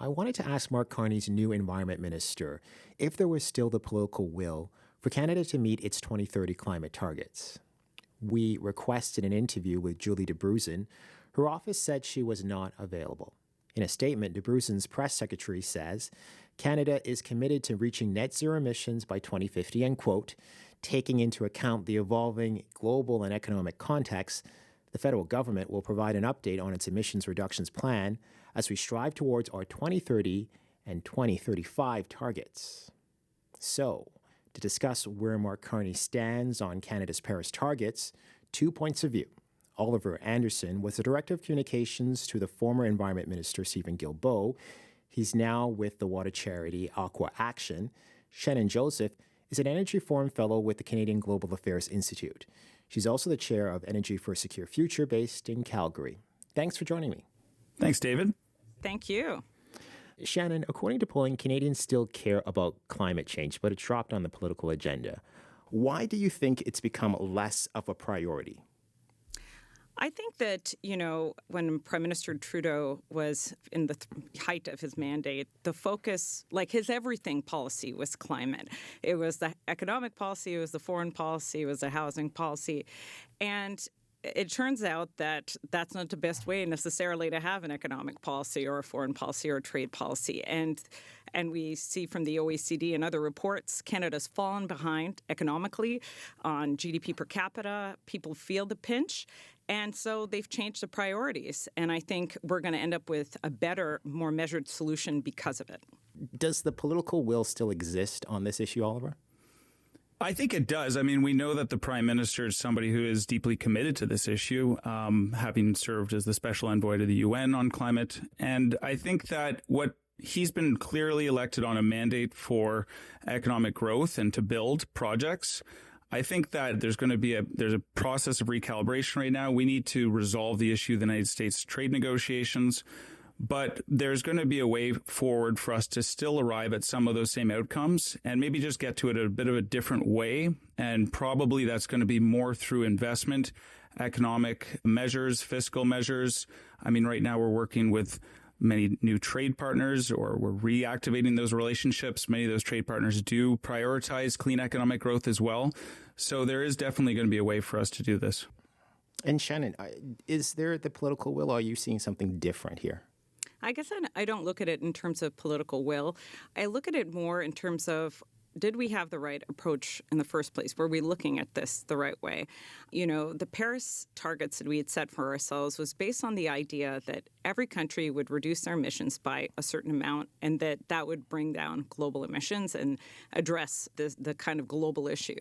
I wanted to ask Mark Carney's new environment minister if there was still the political will for Canada to meet its 2030 climate targets. We requested an interview with Julie DeBruzen. Her office said she was not available. In a statement, DeBruzen's press secretary says Canada is committed to reaching net zero emissions by 2050 and, quote, taking into account the evolving global and economic context, the federal government will provide an update on its emissions reductions plan as we strive towards our 2030 and 2035 targets. So, to discuss where Mark Carney stands on Canada's Paris targets, 2 points of view. Oliver Anderson was the Director of Communications to the former Environment Minister Stephen Guilbeault. He's now with the water charity Aqua Action. Shannon Joseph is an Energy Forum Fellow with the Canadian Global Affairs Institute. She's also the chair of Energy for a Secure Future based in Calgary. Thanks for joining me. Thanks, David. Thank you. Shannon, according to polling, Canadians still care about climate change, but it dropped on the political agenda. Why do you think it's become less of a priority? I think that, when Prime Minister Trudeau was in the height of his mandate, the focus, like his everything policy, was climate. It was the economic policy, it was the foreign policy, it was the housing policy. And it turns out that that's not the best way necessarily to have an economic policy or a foreign policy or a trade policy. And we see from the OECD and other reports, Canada's fallen behind economically on GDP per capita. People feel the pinch. And so they've changed the priorities. And I think we're going to end up with a better, more measured solution because of it. Does the political will still exist on this issue, Oliver? I think it does. I mean, we know that the Prime Minister is somebody who is deeply committed to this issue, having served as the special envoy to the UN on climate. And I think that he's been clearly elected on a mandate for economic growth and to build projects. I think that there's a process of recalibration right now. We need to resolve the issue of the United States trade negotiations. But there's going to be a way forward for us to still arrive at some of those same outcomes and maybe just get to it a bit of a different way. And probably that's going to be more through investment, economic measures, fiscal measures. I mean, right now we're working with many new trade partners, or we're reactivating those relationships. Many of those trade partners do prioritize clean economic growth as well. So there is definitely going to be a way for us to do this. And Shannon, is there the political will, or are you seeing something different here? I guess I don't look at it in terms of political will. I look at it more in terms of, did we have the right approach in the first place? Were we looking at this the right way? The Paris targets that we had set for ourselves was based on the idea that every country would reduce their emissions by a certain amount, and that would bring down global emissions and address the kind of global issue.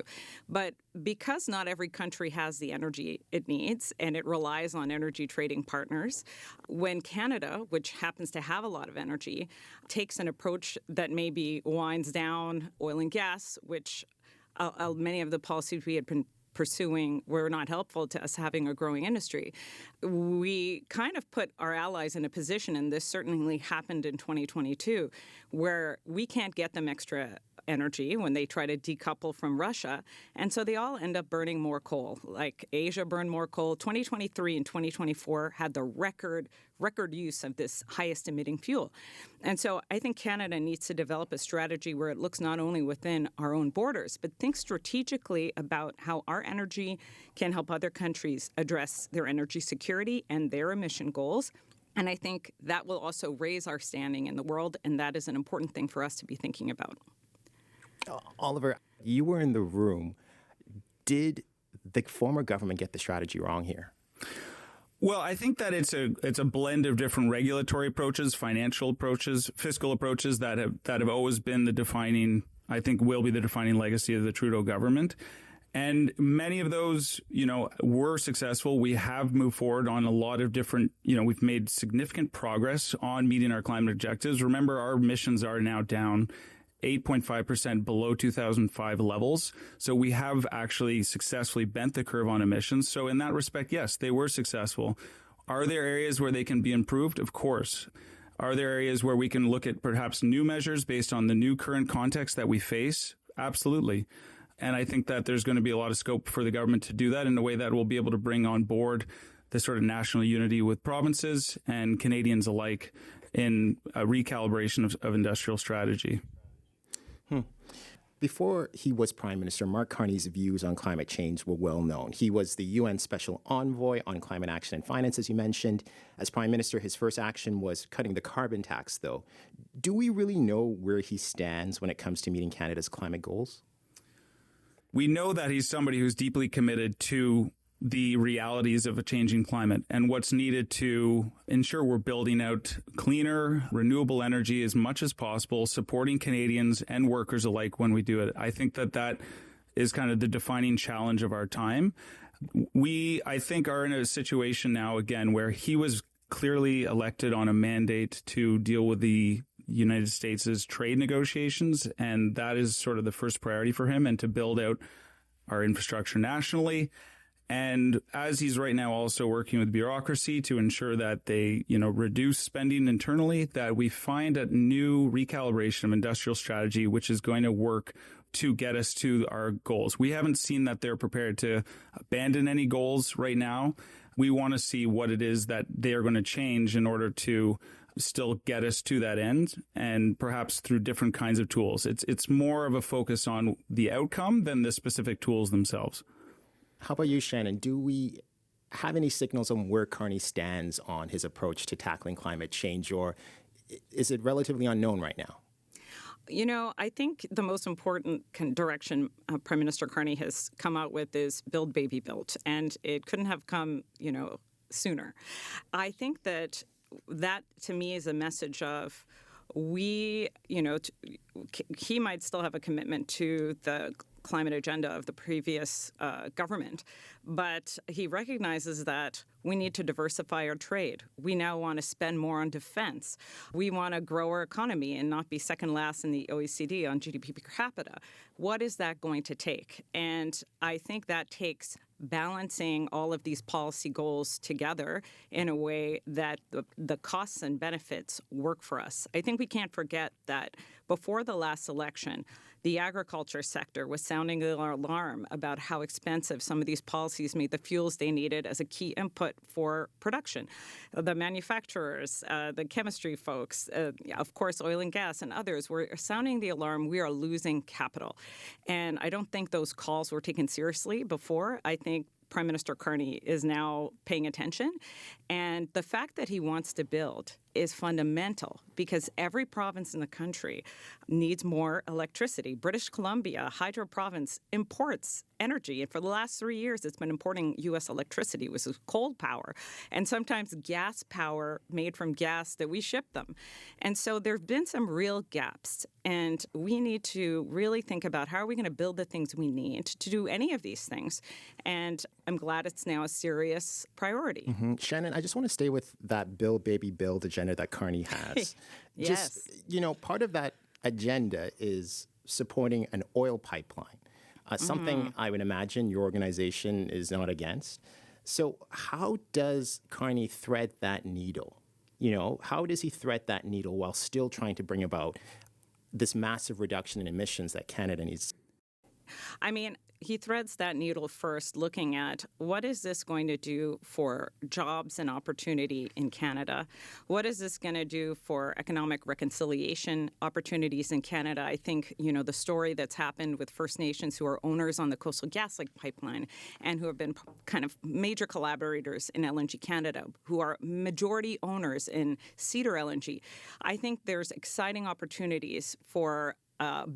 But because not every country has the energy it needs, and it relies on energy trading partners, when Canada, which happens to have a lot of energy, takes an approach that maybe winds down oil and gas, which many of the policies we had been pursuing were not helpful to us having a growing industry. We kind of put our allies in a position, and this certainly happened in 2022, where we can't get them extra energy when they try to decouple from Russia. And so they all end up burning more coal. Like Asia burned more coal. 2023 and 2024 had the record use of this highest emitting fuel. And so I think Canada needs to develop a strategy where it looks not only within our own borders, but thinks strategically about how our energy can help other countries address their energy security and their emission goals. And I think that will also raise our standing in the world, and that is an important thing for us to be thinking about. Oliver, you were in the room. Did the former government get the strategy wrong here? Well, I think that it's a blend of different regulatory approaches, financial approaches, fiscal approaches that have always been the defining, I think will be the defining legacy of the Trudeau government. And many of those, were successful. We have moved forward on a lot of different, we've made significant progress on meeting our climate objectives. Remember, our emissions are now down 8.5% below 2005 levels. So we have actually successfully bent the curve on emissions. So in that respect, yes, they were successful. Are there areas where they can be improved? Of course. Are there areas where we can look at perhaps new measures based on the new current context that we face? Absolutely. And I think that there's going to be a lot of scope for the government to do that in a way that will be able to bring on board the sort of national unity with provinces and Canadians alike in a recalibration of industrial strategy. Before he was prime minister, Mark Carney's views on climate change were well known. He was the UN Special Envoy on Climate Action and Finance, as you mentioned. As prime minister, his first action was cutting the carbon tax, though. Do we really know where he stands when it comes to meeting Canada's climate goals? We know that he's somebody who's deeply committed to the realities of a changing climate and what's needed to ensure we're building out cleaner, renewable energy as much as possible, supporting Canadians and workers alike when we do it. I think that is kind of the defining challenge of our time. We, I think, are in a situation now, again, where he was clearly elected on a mandate to deal with the United States' trade negotiations, and that is sort of the first priority for him, and to build out our infrastructure nationally. And as he's right now also working with bureaucracy to ensure that they, reduce spending internally, that we find a new recalibration of industrial strategy, which is going to work to get us to our goals. We haven't seen that they're prepared to abandon any goals right now. We want to see what it is that they are going to change in order to still get us to that end, and perhaps through different kinds of tools. It's more of a focus on the outcome than the specific tools themselves. How about you, Shannon? Do we have any signals on where Carney stands on his approach to tackling climate change, or is it relatively unknown right now? I think the most important direction Prime Minister Carney has come out with is build, baby, built. And it couldn't have come, sooner. I think that to me is a message of he might still have a commitment to the climate agenda of the previous government, but he recognizes that we need to diversify our trade. We now want to spend more on defense. We want to grow our economy and not be second last in the OECD on GDP per capita. What is that going to take? And I think that takes balancing all of these policy goals together in a way that the costs and benefits work for us. I think we can't forget that before the last election, the agriculture sector was sounding the alarm about how expensive some of these policies made the fuels they needed as a key input for production. The manufacturers, the chemistry folks, of course, oil and gas and others were sounding the alarm. We are losing capital. And I don't think those calls were taken seriously before. I think Prime Minister Carney is now paying attention. And the fact that he wants to build is fundamental because every province in the country needs more electricity. British Columbia, hydro province, imports energy. And for the last 3 years, it's been importing U.S. electricity, which is cold power, and sometimes gas power made from gas that we ship them. And so there have been some real gaps. And we need to really think about how are we going to build the things we need to do any of these things. And I'm glad it's now a serious priority. Mm-hmm. Shannon, I just want to stay with that build, baby, build agenda that Carney has. Yes. Part of that agenda is supporting an oil pipeline, something I would imagine your organization is not against. So how does Carney thread that needle? How does he thread that needle while still trying to bring about this massive reduction in emissions that Canada needs? I mean, he threads that needle first looking at what is this going to do for jobs and opportunity in Canada? What is this going to do for economic reconciliation opportunities in Canada? I think, the story that's happened with First Nations who are owners on the Coastal GasLink pipeline and who have been kind of major collaborators in LNG Canada, who are majority owners in Cedar LNG. I think there's exciting opportunities for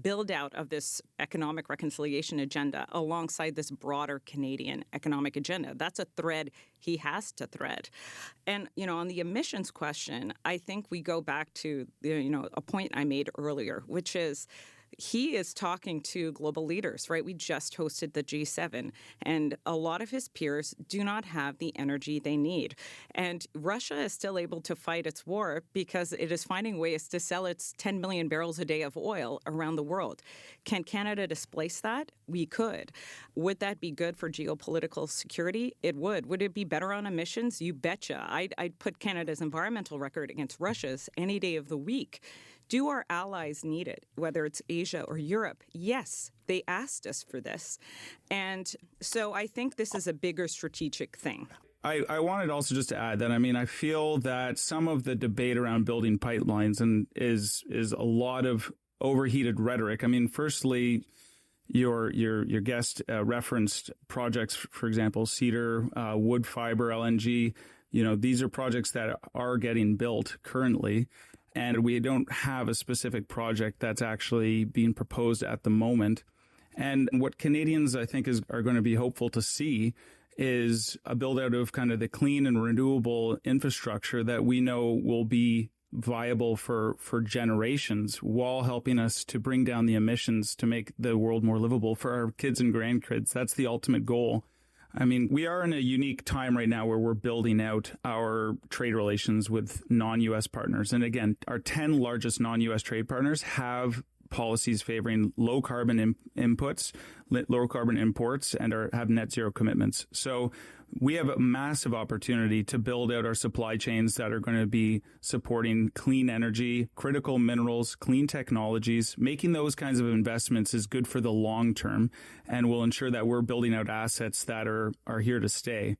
build out of this economic reconciliation agenda alongside this broader Canadian economic agenda. That's a thread he has to thread. And, on the emissions question, I think we go back to, a point I made earlier, which is he is talking to global leaders, right? We just hosted the G7, and a lot of his peers do not have the energy they need. And Russia is still able to fight its war because it is finding ways to sell its 10 million barrels a day of oil around the world. Can Canada displace that? We could. Would that be good for geopolitical security? It would. Would it be better on emissions? You betcha. I'd put Canada's environmental record against Russia's any day of the week. Do our allies need it, whether it's Asia or Europe? Yes, they asked us for this. And so I think this is a bigger strategic thing. I wanted also just to add that, I mean, I feel that some of the debate around building pipelines is a lot of overheated rhetoric. I mean, firstly, your guest referenced projects, for example, Cedar, wood fiber, LNG. These are projects that are getting built currently, and we don't have a specific project that's actually being proposed at the moment. And what Canadians, I think, are going to be hopeful to see is a build out of kind of the clean and renewable infrastructure that we know will be viable for generations, while helping us to bring down the emissions to make the world more livable for our kids and grandkids. That's the ultimate goal. I mean, we are in a unique time right now where we're building out our trade relations with non-U.S. partners. And again, our 10 largest non-U.S. trade partners have policies favoring low carbon inputs, low carbon imports, and have net zero commitments. So we have a massive opportunity to build out our supply chains that are going to be supporting clean energy, critical minerals, clean technologies. Making those kinds of investments is good for the long term and will ensure that we're building out assets that are here to stay.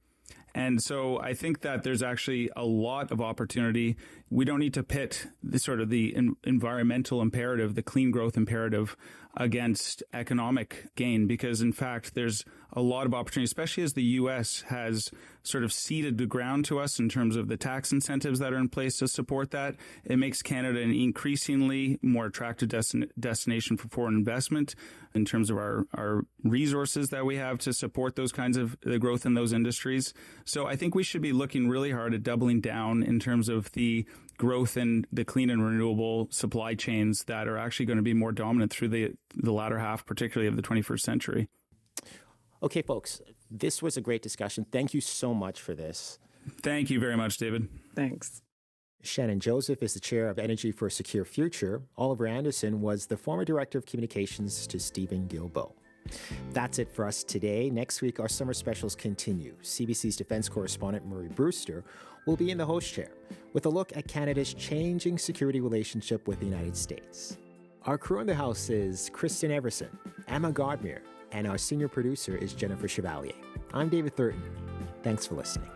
And so I think that there's actually a lot of opportunity. We don't need to pit the environmental imperative, the clean growth imperative, against economic gain, because in fact, there's a lot of opportunity, especially as the U.S. has sort of ceded the ground to us in terms of the tax incentives that are in place to support that. It makes Canada an increasingly more attractive destination for foreign investment in terms of our resources that we have to support those kinds of the growth in those industries. So I think we should be looking really hard at doubling down in terms of the growth in the clean and renewable supply chains that are actually going to be more dominant through the latter half, particularly of the 21st century. Okay, folks, this was a great discussion. Thank you so much for this. Thank you very much, David. Thanks. Shannon Joseph is the chair of Energy for a Secure Future. Oliver Anderson was the former director of communications to Stephen Guilbeault. That's it for us today. Next week, our summer specials continue. CBC's defense correspondent Murray Brewster will be in the host chair with a look at Canada's changing security relationship with the United States. Our crew in the house is Kristen Everson, Emma Godmere, and our senior producer is Jennifer Chevalier. I'm David Thurton. Thanks for listening.